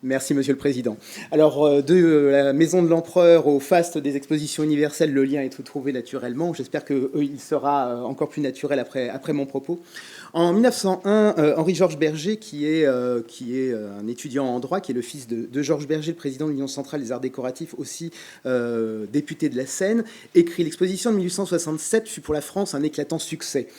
Merci, Monsieur le Président. Alors, de la Maison de l'Empereur au faste des expositions universelles, le lien est tout trouvé naturellement. J'espère qu'il sera encore plus naturel après mon propos. En 1901, Henri-Georges Berger, qui est un étudiant en droit, qui est le fils de Georges Berger, le président de l'Union centrale des arts décoratifs, aussi député de la Seine, écrit l'exposition de 1867 fut pour la France un éclatant succès.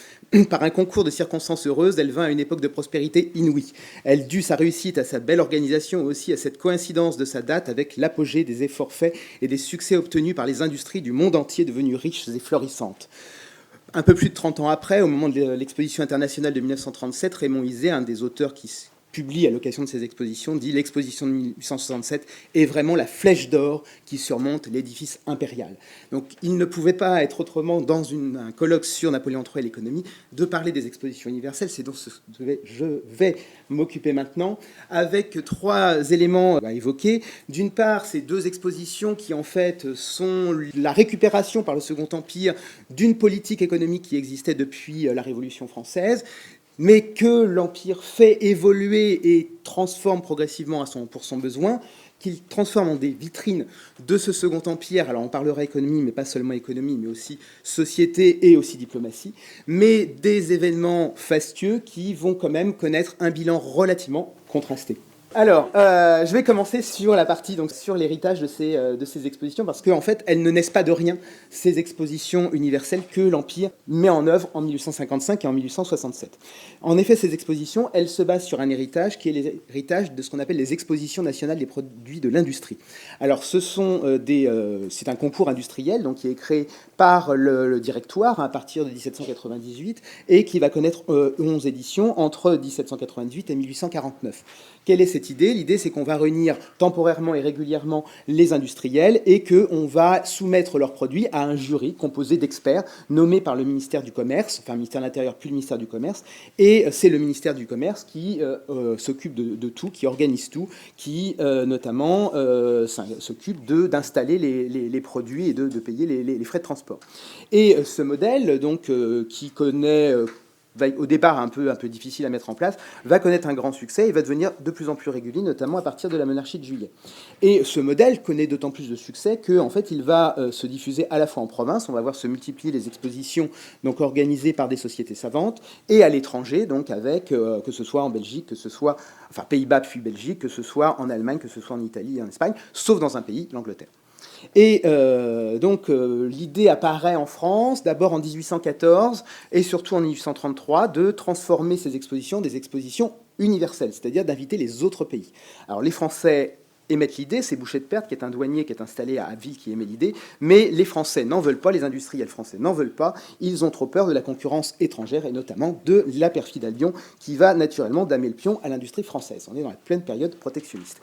Par un concours de circonstances heureuses, elle vint à une époque de prospérité inouïe. Elle dut sa réussite à sa belle organisation, aussi à cette coïncidence de sa date avec l'apogée des efforts faits et des succès obtenus par les industries du monde entier devenues riches et florissantes. Un peu plus de 30 ans après, au moment de l'exposition internationale de 1937, Raymond Izé, un des auteurs qui publie à l'occasion de ces expositions, dit « L'exposition de 1867 est vraiment la flèche d'or qui surmonte l'édifice impérial ». Donc il ne pouvait pas être autrement, dans un colloque sur Napoléon III et l'économie, de parler des expositions universelles. C'est dont je vais m'occuper maintenant, avec trois éléments à évoquer. D'une part, ces deux expositions qui, en fait, sont la récupération par le Second Empire d'une politique économique qui existait depuis la Révolution française, mais que l'Empire fait évoluer et transforme progressivement pour son besoin, qu'il transforme en des vitrines de ce Second Empire. Alors on parlera économie, mais pas seulement économie, mais aussi société et aussi diplomatie, mais des événements fastueux qui vont quand même connaître un bilan relativement contrasté. Alors, je vais commencer sur la partie, donc sur l'héritage de ces expositions, parce qu'en fait, elles ne naissent pas de rien, ces expositions universelles que l'Empire met en œuvre en 1855 et en 1867. En effet, ces expositions, elles se basent sur un héritage qui est l'héritage de ce qu'on appelle les expositions nationales des produits de l'industrie. Alors, c'est un concours industriel, donc qui est créé par le directoire à partir de 1798 et qui va connaître 11 éditions entre 1798 et 1849. Quelle est cette idée? L'idée, c'est qu'on va réunir temporairement et régulièrement les industriels et qu'on va soumettre leurs produits à un jury composé d'experts nommés par le ministère du Commerce, enfin le ministère de l'Intérieur puis le ministère du Commerce, et c'est le ministère du Commerce qui s'occupe de tout, qui organise tout, qui notamment s'occupe d'installer les produits et de payer les frais de transport. Et ce modèle, donc, qui connaît... au départ un peu difficile à mettre en place, va connaître un grand succès et va devenir de plus en plus régulier, notamment à partir de la monarchie de Juillet. Et ce modèle connaît d'autant plus de succès qu'en fait, il va se diffuser à la fois en province, on va voir se multiplier les expositions donc organisées par des sociétés savantes, et à l'étranger, donc avec, que ce soit en Belgique, que ce soit, enfin Pays-Bas puis Belgique, que ce soit en Allemagne, que ce soit en Italie et en Espagne, sauf dans un pays, l'Angleterre. Et donc l'idée apparaît en France, d'abord en 1814 et surtout en 1833, de transformer ces expositions des expositions universelles, c'est-à-dire d'inviter les autres pays. Alors les Français émettent l'idée, c'est Boucher de Perthes, qui est un douanier qui est installé à Abbeville, qui émet l'idée, mais les Français n'en veulent pas, les industriels français n'en veulent pas, ils ont trop peur de la concurrence étrangère et notamment de la perfide Albion, qui va naturellement damer le pion à l'industrie française. On est dans la pleine période protectionniste.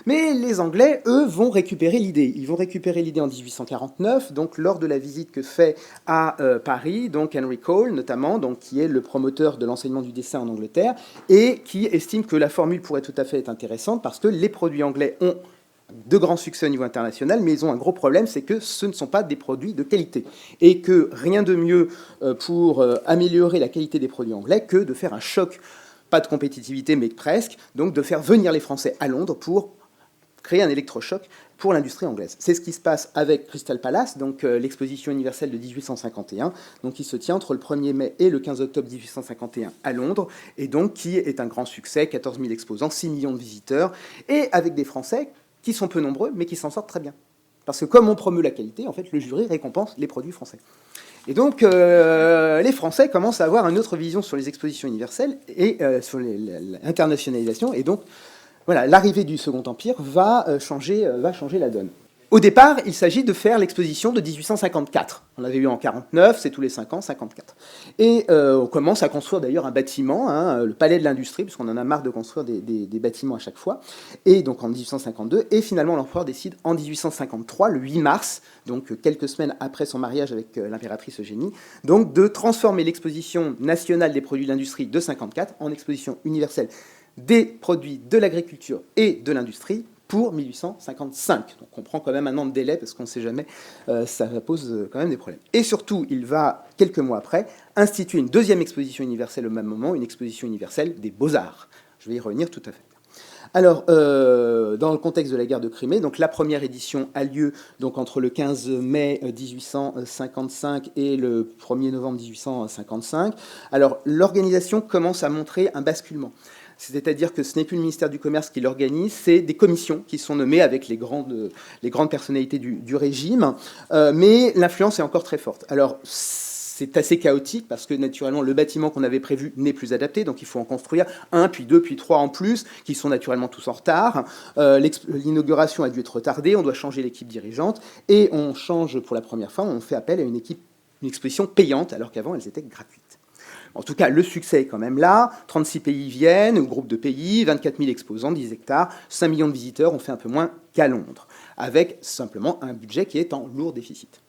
Mais les Anglais, eux, vont récupérer l'idée. Ils vont récupérer l'idée en 1849, donc lors de la visite que fait à Paris, donc Henry Cole notamment, donc qui est le promoteur de l'enseignement du dessin en Angleterre, et qui estime que la formule pourrait tout à fait être intéressante parce que les produits anglais ont de grands succès au niveau international, mais ils ont un gros problème, c'est que ce ne sont pas des produits de qualité. Et que rien de mieux pour améliorer la qualité des produits anglais que de faire un choc, pas de compétitivité, mais presque, donc de faire venir les Français à Londres pour créer un électrochoc pour l'industrie anglaise. C'est ce qui se passe avec Crystal Palace, donc l'exposition universelle de 1851, donc qui se tient entre le 1er mai et le 15 octobre 1851 à Londres, et donc qui est un grand succès, 14 000 exposants, 6 millions de visiteurs, et avec des Français qui sont peu nombreux, mais qui s'en sortent très bien. Parce que comme on promeut la qualité, en fait, le jury récompense les produits français. Et donc, les Français commencent à avoir une autre vision sur les expositions universelles et sur l'internationalisation, et donc, voilà, l'arrivée du Second Empire va changer la donne. Au départ, il s'agit de faire l'exposition de 1854. On l'avait eu en 49, c'est tous les 5 ans, 54. Et on commence à construire d'ailleurs un bâtiment, le Palais de l'Industrie, puisqu'on en a marre de construire des bâtiments à chaque fois. Et donc en 1852, et finalement l'empereur décide en 1853, le 8 mars, donc quelques semaines après son mariage avec l'impératrice Eugénie, donc de transformer l'exposition nationale des produits de l'industrie de 54 en exposition universelle des produits de l'agriculture et de l'industrie pour 1855. Donc on prend quand même un an de délai parce qu'on ne sait jamais, ça pose quand même des problèmes. Et surtout, il va, quelques mois après, instituer une deuxième exposition universelle au même moment, une exposition universelle des beaux-arts. Je vais y revenir tout à fait. Alors, dans le contexte de la guerre de Crimée, donc la première édition a lieu donc entre le 15 mai 1855 et le 1er novembre 1855. Alors, l'organisation commence à montrer un basculement. C'est-à-dire que ce n'est plus le ministère du Commerce qui l'organise, c'est des commissions qui sont nommées avec les grandes personnalités du régime, mais l'influence est encore très forte. Alors, c'est assez chaotique parce que naturellement le bâtiment qu'on avait prévu n'est plus adapté, donc il faut en construire un, puis deux, puis trois en plus, qui sont naturellement tous en retard. L'inauguration a dû être retardée, on doit changer l'équipe dirigeante, et on change pour la première fois, on fait appel à une exposition payante, alors qu'avant elles étaient gratuites. En tout cas, le succès est quand même là. 36 pays viennent, groupe de pays, 24 000 exposants, 10 hectares, 5 millions de visiteurs, on fait un peu moins qu'à Londres, avec simplement un budget qui est en lourd déficit.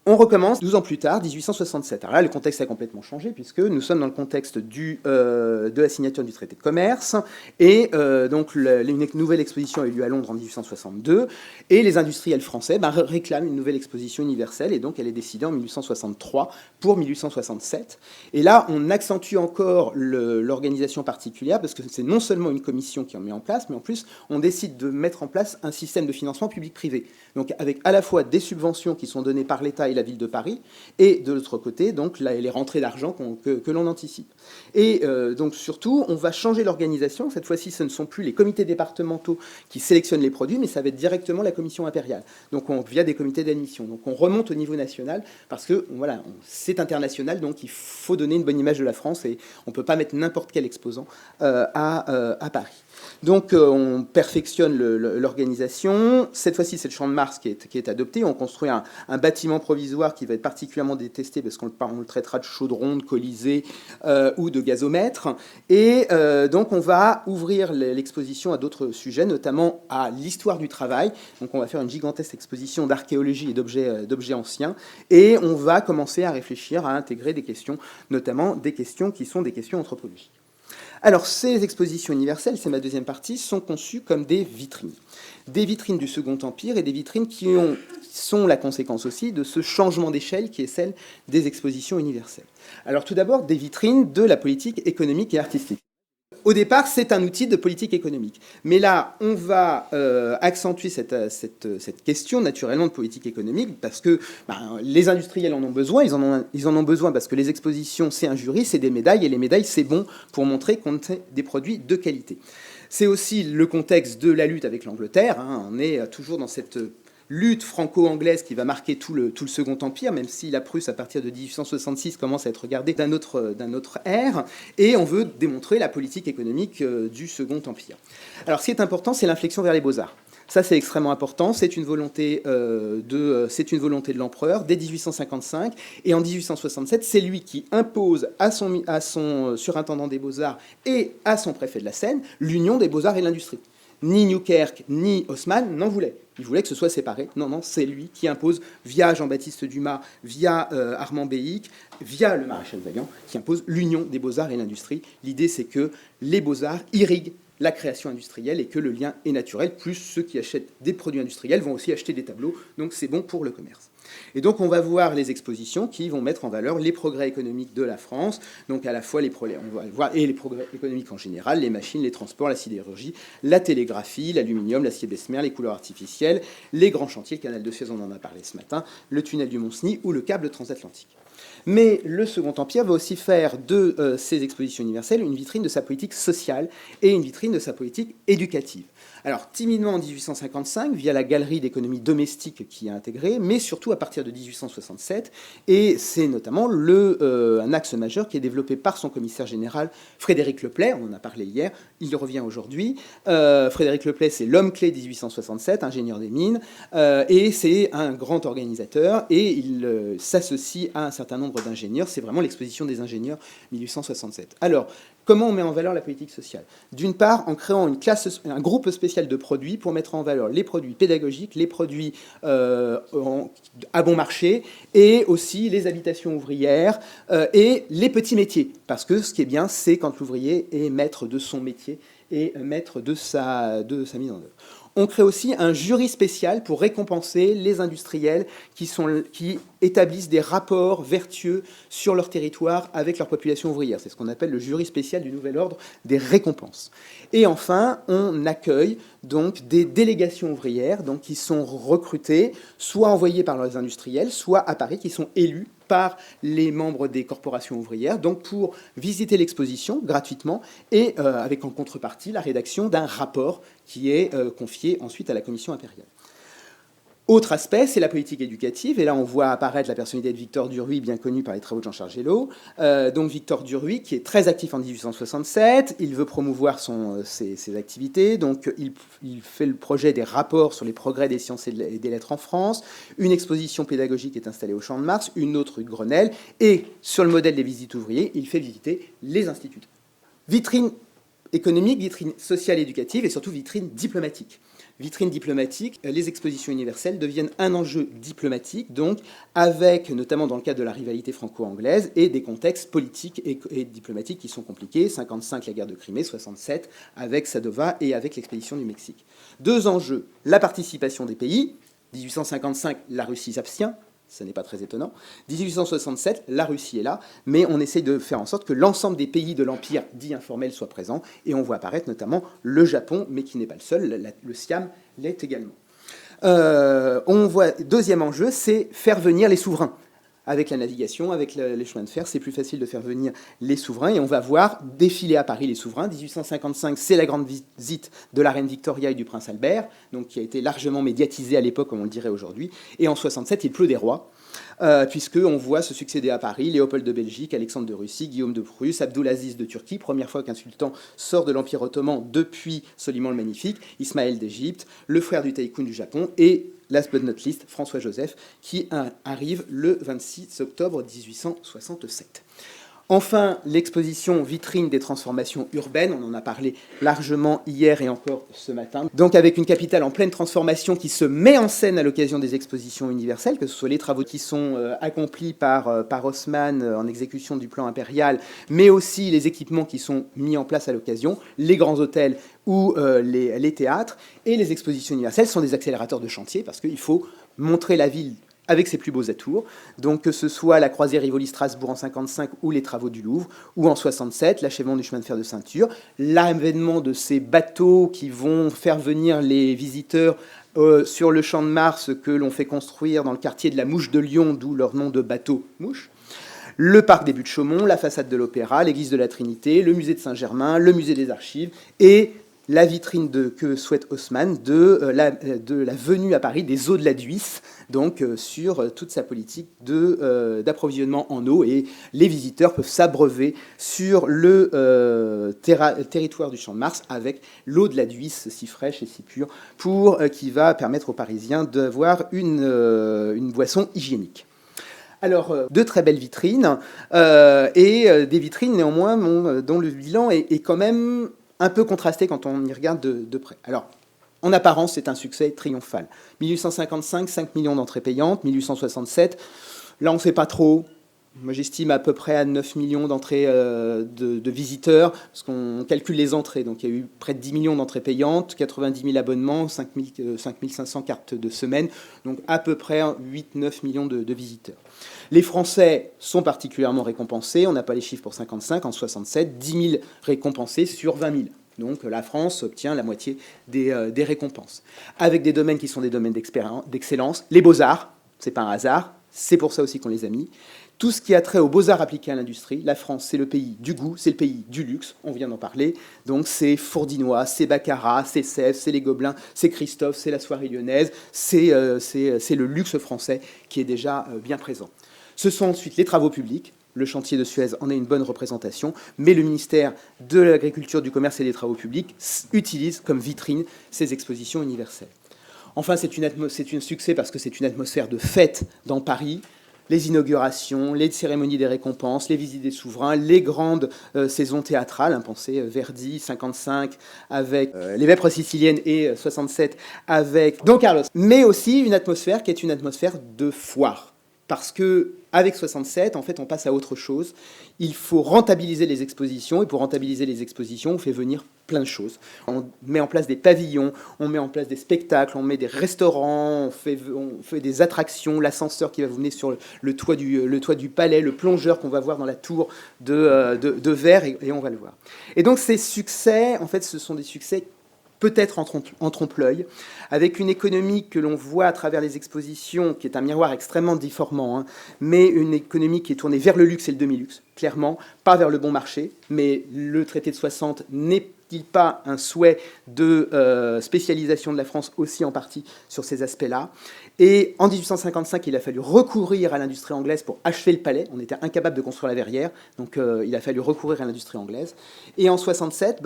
On recommence 12 ans plus tard, 1867. Alors là, le contexte a complètement changé, puisque nous sommes dans le contexte de la signature du traité de commerce, et donc une nouvelle exposition a eu lieu à Londres en 1862, et les industriels français réclament une nouvelle exposition universelle, et donc elle est décidée en 1863 pour 1867. Et là, on accentue encore l'organisation particulière, parce que c'est non seulement une commission qui en met en place, mais en plus, on décide de mettre en place un système de financement public-privé. Donc avec à la fois des subventions qui sont données par l'État et la ville de Paris, et de l'autre côté, donc les rentrées d'argent que l'on anticipe. Et donc surtout, on va changer l'organisation. Cette fois-ci, ce ne sont plus les comités départementaux qui sélectionnent les produits, mais ça va être directement la commission impériale, donc via des comités d'admission. Donc on remonte au niveau national, parce que voilà, c'est international, donc il faut donner une bonne image de la France, et on ne peut pas mettre n'importe quel exposant à Paris. Donc on perfectionne l'organisation. Cette fois-ci, c'est le Champ de Mars qui est adopté. On construit un bâtiment provisoire qui va être particulièrement détesté parce qu'on le traitera de chaudron, de colisée ou de gazomètre. Et donc on va ouvrir l'exposition à d'autres sujets, notamment à l'histoire du travail. Donc on va faire une gigantesque exposition d'archéologie et d'objets anciens. Et on va commencer à réfléchir à intégrer des questions, notamment des questions qui sont des questions anthropologiques. Alors, ces expositions universelles, c'est ma deuxième partie, sont conçues comme des vitrines. Des vitrines du Second Empire et des vitrines qui sont la conséquence aussi de ce changement d'échelle qui est celle des expositions universelles. Alors, tout d'abord, des vitrines de la politique économique et artistique. Au départ, c'est un outil de politique économique. Mais là, on va accentuer cette question, naturellement, de politique économique, parce que les industriels en ont besoin. Ils en ont besoin parce que les expositions, c'est un jury, c'est des médailles, et les médailles, c'est bon pour montrer qu'on a des produits de qualité. C'est aussi le contexte de la lutte avec l'Angleterre. On est toujours dans cette lutte franco-anglaise qui va marquer tout le Second Empire, même si la Prusse, à partir de 1866, commence à être regardée d'un autre ère, et on veut démontrer la politique économique du Second Empire. Alors, ce qui est important, c'est l'inflexion vers les beaux-arts. Ça, c'est extrêmement important. C'est une volonté de l'empereur dès 1855. Et en 1867, c'est lui qui impose à son surintendant des beaux-arts et à son préfet de la Seine l'union des beaux-arts et l'industrie. Ni Newkirk ni Haussmann n'en voulaient. Ils voulaient que ce soit séparé. Non, c'est lui qui impose, via Jean-Baptiste Dumas, via Armand Béhic, via le maréchal Vaillant, qui impose l'union des beaux-arts et l'industrie. L'idée, c'est que les beaux-arts irriguent la création industrielle et que le lien est naturel, plus ceux qui achètent des produits industriels vont aussi acheter des tableaux, donc c'est bon pour le commerce. Et donc on va voir les expositions qui vont mettre en valeur les progrès économiques de la France, donc à la fois on va voir, et les progrès économiques en général, les machines, les transports, la sidérurgie, la télégraphie, l'aluminium, l'acier Bessemer, les couleurs artificielles, les grands chantiers, le canal de Suez, on en a parlé ce matin, le tunnel du Mont-Cenis ou le câble transatlantique. Mais le Second Empire va aussi faire de ces expositions universelles une vitrine de sa politique sociale et une vitrine de sa politique éducative. Alors, timidement en 1855, via la galerie d'économie domestique qui a intégré, mais surtout à partir de 1867, et c'est notamment un axe majeur qui est développé par son commissaire général, Frédéric Leplay, on en a parlé hier, il revient aujourd'hui. Frédéric Leplay, c'est l'homme clé de 1867, ingénieur des mines, et c'est un grand organisateur, et il s'associe à un certain nombre d'ingénieurs, c'est vraiment l'exposition des ingénieurs 1867. Alors, comment on met en valeur la politique sociale? D'une part, en créant un groupe spécial de produits pour mettre en valeur les produits pédagogiques, les produits à bon marché, et aussi les habitations ouvrières et les petits métiers. Parce que ce qui est bien, c'est quand l'ouvrier est maître de son métier et maître de sa mise en œuvre. On crée aussi un jury spécial pour récompenser les industriels qui établissent des rapports vertueux sur leur territoire avec leur population ouvrière. C'est ce qu'on appelle le jury spécial du nouvel ordre des récompenses. Et enfin, on accueille donc des délégations ouvrières donc, qui sont recrutées, soit envoyées par les industriels, soit à Paris, qui sont élus par les membres des corporations ouvrières, donc pour visiter l'exposition gratuitement et avec en contrepartie la rédaction d'un rapport qui est confié ensuite à la commission impériale. Autre aspect, c'est la politique éducative, et là on voit apparaître la personnalité de Victor Duruy, bien connu par les travaux de Jean-Charles Gélaud. Donc Victor Duruy, qui est très actif en 1867, il veut promouvoir ses activités, donc il fait le projet des rapports sur les progrès des sciences et des lettres en France, une exposition pédagogique est installée au Champ de Mars, une autre rue de Grenelle, et sur le modèle des visites ouvriers, il fait visiter les instituteurs. Vitrine économique, vitrine sociale éducative, et surtout vitrine diplomatique. Vitrine diplomatique, les expositions universelles deviennent un enjeu diplomatique, donc avec, notamment dans le cadre de la rivalité franco-anglaise, et des contextes politiques et diplomatiques qui sont compliqués. 55, la guerre de Crimée, 67, avec Sadova et avec l'expédition du Mexique. Deux enjeux, la participation des pays. 1855, la Russie s'abstient. Ce n'est pas très étonnant. 1867, la Russie est là, mais on essaye de faire en sorte que l'ensemble des pays de l'Empire dit informel soient présents, et on voit apparaître notamment le Japon, mais qui n'est pas le seul, le Siam l'est également. On voit, deuxième enjeu, c'est faire venir les souverains. Avec la navigation, avec les chemins de fer, c'est plus facile de faire venir les souverains. Et on va voir défiler à Paris les souverains. 1855, c'est la grande visite de la reine Victoria et du prince Albert, donc qui a été largement médiatisée à l'époque, comme on le dirait aujourd'hui. Et en 67, il pleut des rois, puisqu'on voit se succéder à Paris Léopold de Belgique, Alexandre de Russie, Guillaume de Prusse, Abdulaziz de Turquie, première fois qu'un sultan sort de l'Empire ottoman depuis Soliman le Magnifique, Ismaël d'Égypte, le frère du Taïkoun du Japon, et last but not least, François-Joseph, qui arrive le 26 octobre 1867. Enfin, l'exposition vitrine des transformations urbaines, on en a parlé largement hier et encore ce matin. Donc avec une capitale en pleine transformation qui se met en scène à l'occasion des expositions universelles, que ce soit les travaux qui sont accomplis par Haussmann en exécution du plan impérial, mais aussi les équipements qui sont mis en place à l'occasion, les grands hôtels ou les théâtres, et les expositions universelles sont des accélérateurs de chantier parce qu'il faut montrer la ville avec ses plus beaux atours, donc que ce soit la croisière Rivoli-Strasbourg en 55 ou les travaux du Louvre, ou en 67, l'achèvement du chemin de fer de ceinture, l'avènement de ces bateaux qui vont faire venir les visiteurs sur le Champ de Mars que l'on fait construire dans le quartier de la Mouche de Lyon, d'où leur nom de bateau-mouche, le parc des Buttes-Chaumont, la façade de l'Opéra, l'église de la Trinité, le musée de Saint-Germain, le musée des Archives, et la vitrine que souhaite Haussmann de la venue à Paris des eaux de la Dhuisse, donc sur toute sa politique d'approvisionnement en eau. Et les visiteurs peuvent s'abreuver sur le territoire du Champ de Mars avec l'eau de la Dhuisse si fraîche et si pure, qui va permettre aux Parisiens d'avoir une boisson hygiénique. Alors, de très belles vitrines, et des vitrines néanmoins dont le bilan est quand même un peu contrasté quand on y regarde de près. Alors, en apparence, c'est un succès triomphal. 1855, 5 millions d'entrées payantes. 1867, là, on ne sait pas trop. Moi, j'estime à peu près à 9 millions d'entrées de visiteurs, parce qu'on calcule les entrées. Donc, il y a eu près de 10 millions d'entrées payantes, 90 000 abonnements, 5 500 cartes de semaine. Donc, à peu près 8-9 millions de visiteurs. Les Français sont particulièrement récompensés. On n'a pas les chiffres pour 55. En 67, 10 000 récompensés sur 20 000. Donc la France obtient la moitié des récompenses. Avec des domaines qui sont des domaines d'excellence. Les beaux-arts, c'est pas un hasard. C'est pour ça aussi qu'on les a mis. Tout ce qui a trait aux beaux-arts appliqués à l'industrie, la France, c'est le pays du goût, c'est le pays du luxe, on vient d'en parler. Donc c'est Fourdinois, c'est Baccarat, c'est Sèvres, c'est les Gobelins, c'est Christophe, c'est la soirée lyonnaise, c'est le luxe français qui est déjà bien présent. Ce sont ensuite les travaux publics. Le chantier de Suez en est une bonne représentation, mais le ministère de l'Agriculture, du Commerce et des Travaux publics utilise comme vitrine ces expositions universelles. Enfin, c'est un succès parce que c'est une atmosphère de fête dans Paris. Les inaugurations, les cérémonies des récompenses, les visites des souverains, les grandes saisons théâtrales, pensez Verdi, 55 avec les Vêpres siciliennes et 67 avec Don Carlos. Mais aussi une atmosphère qui est une atmosphère de foire. parce que avec 67, en fait, on passe à autre chose. Il faut rentabiliser les expositions, et pour rentabiliser les expositions, on fait venir plein de choses. On met en place des pavillons, on met en place des spectacles, on met des restaurants, on fait des attractions, l'ascenseur qui va vous mener sur le toit du palais, le plongeur qu'on va voir dans la tour de verre, et on va le voir. Et donc ces succès, en fait, ce sont des succès peut-être en trompe-l'œil, avec une économie que l'on voit à travers les expositions, qui est un miroir extrêmement déformant, hein, mais une économie qui est tournée vers le luxe et le demi-luxe, clairement, pas vers le bon marché, mais le traité de 60 n'est-il pas un souhait de spécialisation de la France aussi en partie sur ces aspects-là. Et en 1855, il a fallu recourir à l'industrie anglaise pour achever le palais. On était incapable de construire la verrière, donc il a fallu recourir à l'industrie anglaise. Et en 67,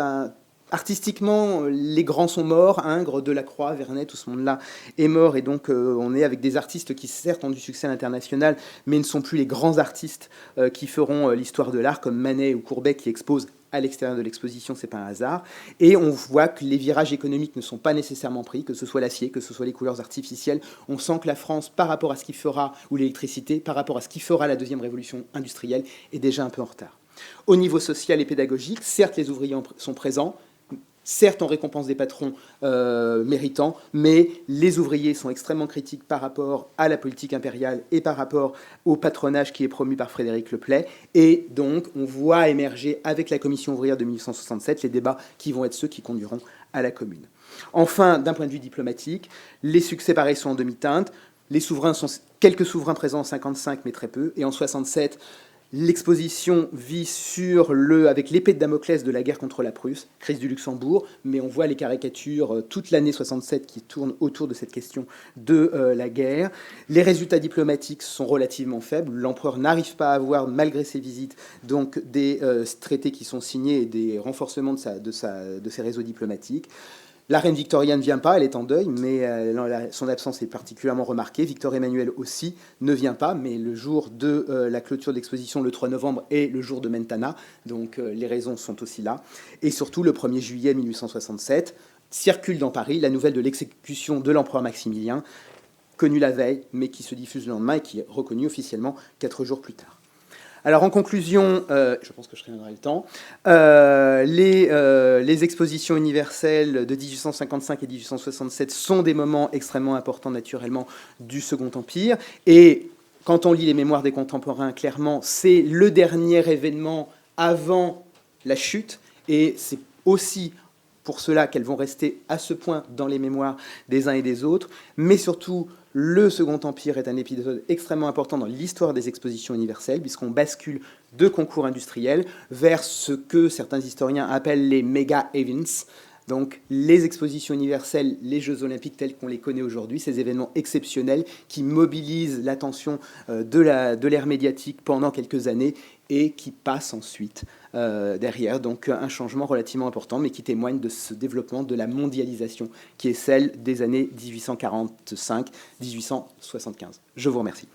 artistiquement, les grands sont morts, Ingres, Delacroix, Vernet, tout ce monde-là est mort, et donc on est avec des artistes qui certes ont du succès à l'international, mais ne sont plus les grands artistes qui feront l'histoire de l'art, comme Manet ou Courbet qui exposent à l'extérieur de l'exposition, c'est pas un hasard. Et on voit que les virages économiques ne sont pas nécessairement pris, que ce soit l'acier, que ce soit les couleurs artificielles. On sent que la France, par rapport à ce qu'il fera, ou l'électricité, par rapport à ce qu'il fera la deuxième révolution industrielle, est déjà un peu en retard. Au niveau social et pédagogique, certes les ouvriers sont présents, certes, on récompense des patrons méritants, mais les ouvriers sont extrêmement critiques par rapport à la politique impériale et par rapport au patronage qui est promu par Frédéric Leplay. Et donc, on voit émerger avec la commission ouvrière de 1867 les débats qui vont être ceux qui conduiront à la Commune. Enfin, d'un point de vue diplomatique, les succès pareils sont en demi-teinte. Les souverains sont quelques souverains présents en 55, mais très peu. Et en 67, l'exposition vit avec l'épée de Damoclès de la guerre contre la Prusse, crise du Luxembourg, mais on voit les caricatures toute l'année 67 qui tournent autour de cette question de la guerre. Les résultats diplomatiques sont relativement faibles. L'empereur n'arrive pas à avoir, malgré ses visites, donc des traités qui sont signés et des renforcements de ses réseaux diplomatiques. La reine Victoria ne vient pas, elle est en deuil, mais son absence est particulièrement remarquée. Victor Emmanuel aussi ne vient pas, mais le jour de la clôture de l'exposition, le 3 novembre, est le jour de Mentana, donc les raisons sont aussi là. Et surtout, le 1er juillet 1867, circule dans Paris la nouvelle de l'exécution de l'empereur Maximilien, connue la veille, mais qui se diffuse le lendemain et qui est reconnue officiellement 4 jours plus tard. Alors en conclusion, je pense que je reviendrai le temps, les expositions universelles de 1855 et 1867 sont des moments extrêmement importants naturellement du Second Empire. Et quand on lit les mémoires des contemporains, clairement, c'est le dernier événement avant la chute. Et c'est aussi pour cela qu'elles vont rester à ce point dans les mémoires des uns et des autres. Mais surtout, le Second Empire est un épisode extrêmement important dans l'histoire des expositions universelles, puisqu'on bascule de concours industriels vers ce que certains historiens appellent les méga events, donc les expositions universelles, les Jeux olympiques tels qu'on les connaît aujourd'hui, ces événements exceptionnels qui mobilisent l'attention de l'ère médiatique pendant quelques années et qui passent ensuite derrière. Donc un changement relativement important, mais qui témoigne de ce développement de la mondialisation qui est celle des années 1845-1875. Je vous remercie.